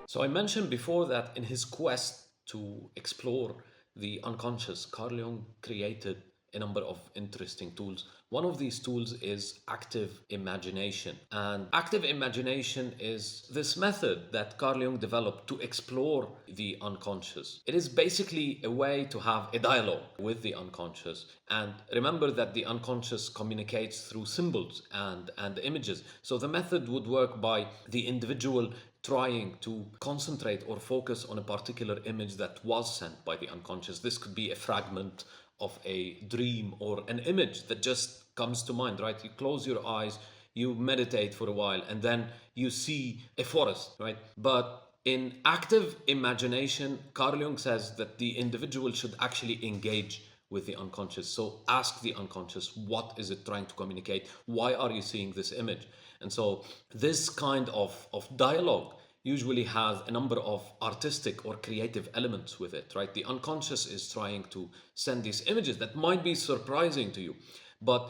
So I mentioned before that in his quest to explore the unconscious, Carl Jung created a number of interesting tools. One of these tools is active imagination. And active imagination is this method that Carl Jung developed to explore the unconscious. It is basically a way to have a dialogue with the unconscious. And remember that the unconscious communicates through symbols and images. So the method would work by the individual trying to concentrate or focus on a particular image that was sent by the unconscious. This could be a fragment of a dream or an image that just comes to mind, right? You close your eyes, you meditate for a while, and then you see a forest, right? But in active imagination, Carl Jung says that the individual should actually engage with the unconscious. So ask the unconscious, what is it trying to communicate? Why are you seeing this image? And so this kind of dialogue usually has a number of artistic or creative elements with it, right? The unconscious is trying to send these images that might be surprising to you. But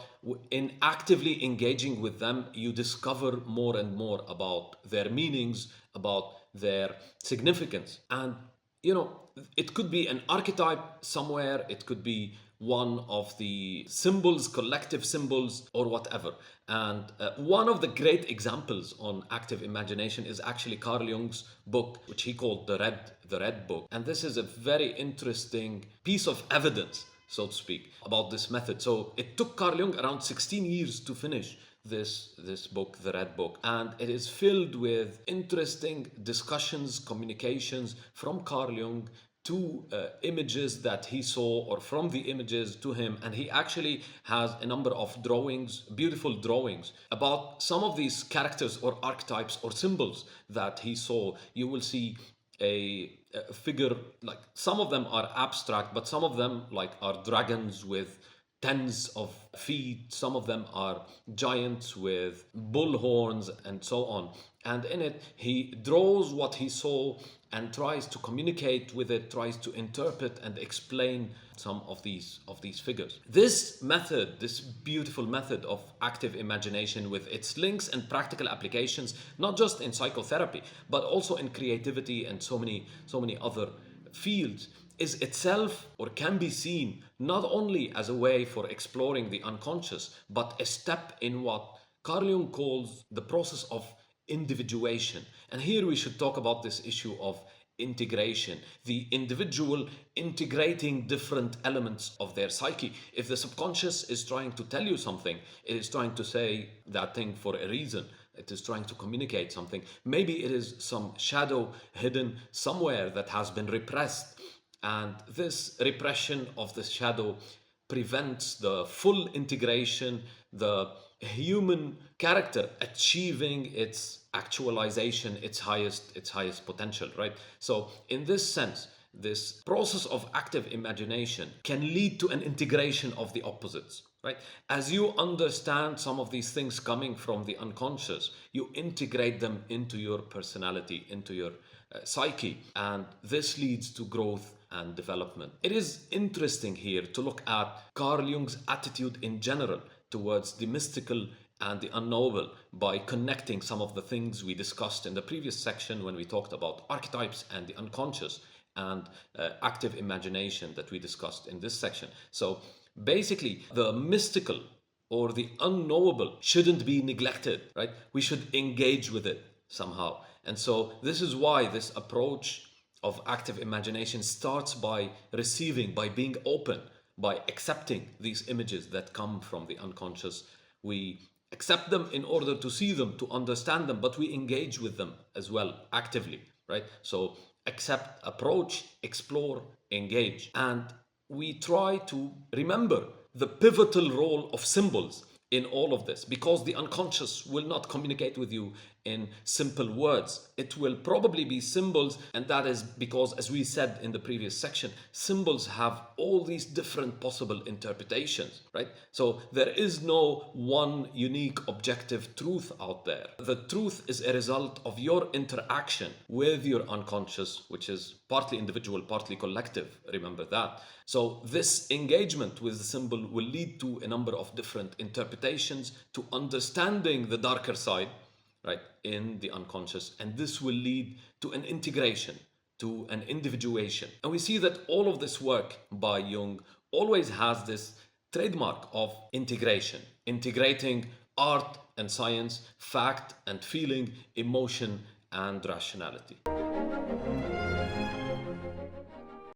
in actively engaging with them, you discover more and more about their meanings, about their significance. And, you know, it could be an archetype somewhere, it could be one of the symbols, collective symbols, or whatever. And one of the great examples on active imagination is actually Carl Jung's book, which he called the Red Book. And this is a very interesting piece of evidence, so to speak, about this method. So it took Carl Jung around 16 years to finish this book, the Red Book, and it is filled with interesting discussions, communications from Carl Jung to images that he saw, or from the images to him. And he actually has a number of drawings, beautiful drawings, about some of these characters or archetypes or symbols that he saw. You will see a figure, like some of them are abstract, but some of them like are dragons with tens of feet. Some of them are giants with bull horns and so on. And in it, he draws what he saw and tries to communicate with it, tries to interpret and explain some of these figures. This method, this beautiful method of active imagination with its links and practical applications, not just in psychotherapy, but also in creativity and so many other fields, is itself, or can be seen, not only as a way for exploring the unconscious, but a step in what Carl Jung calls the process of individuation. And here we should talk about this issue of integration, the individual integrating different elements of their psyche. If the subconscious is trying to tell you something, it is trying to say that thing for a reason. It is trying to communicate something. Maybe it is some shadow hidden somewhere that has been repressed. And this repression of the shadow prevents the full integration, the human character achieving its actualization, its highest potential, right? So in this sense, this process of active imagination can lead to an integration of the opposites, right? As you understand some of these things coming from the unconscious, you integrate them into your personality, into your psyche, and this leads to growth and development. It is interesting here to look at Carl Jung's attitude in general towards the mystical and the unknowable by connecting some of the things we discussed in the previous section when we talked about archetypes and the unconscious, and active imagination that we discussed in this section. So basically, the mystical or the unknowable shouldn't be neglected, right? We should engage with it somehow. And so this is why this approach of active imagination starts by receiving, by being open, by accepting these images that come from the unconscious. We accept them in order to see them, to understand them, but we engage with them as well actively, right? So accept, approach, explore, engage. And we try to remember the pivotal role of symbols in all of this, because the unconscious will not communicate with you in simple words. It will probably be symbols, and that is because, as we said in the previous section, symbols have all these different possible interpretations, right? So there is no one unique objective truth out there. The truth is a result of your interaction with your unconscious, which is partly individual, partly collective. Remember that. So this engagement with the symbol will lead to a number of different interpretations, to understanding the darker side, right, in the unconscious, and this will lead to an integration, to an individuation. And we see that all of this work by Jung always has this trademark of integration, integrating art and science, fact and feeling, emotion and rationality.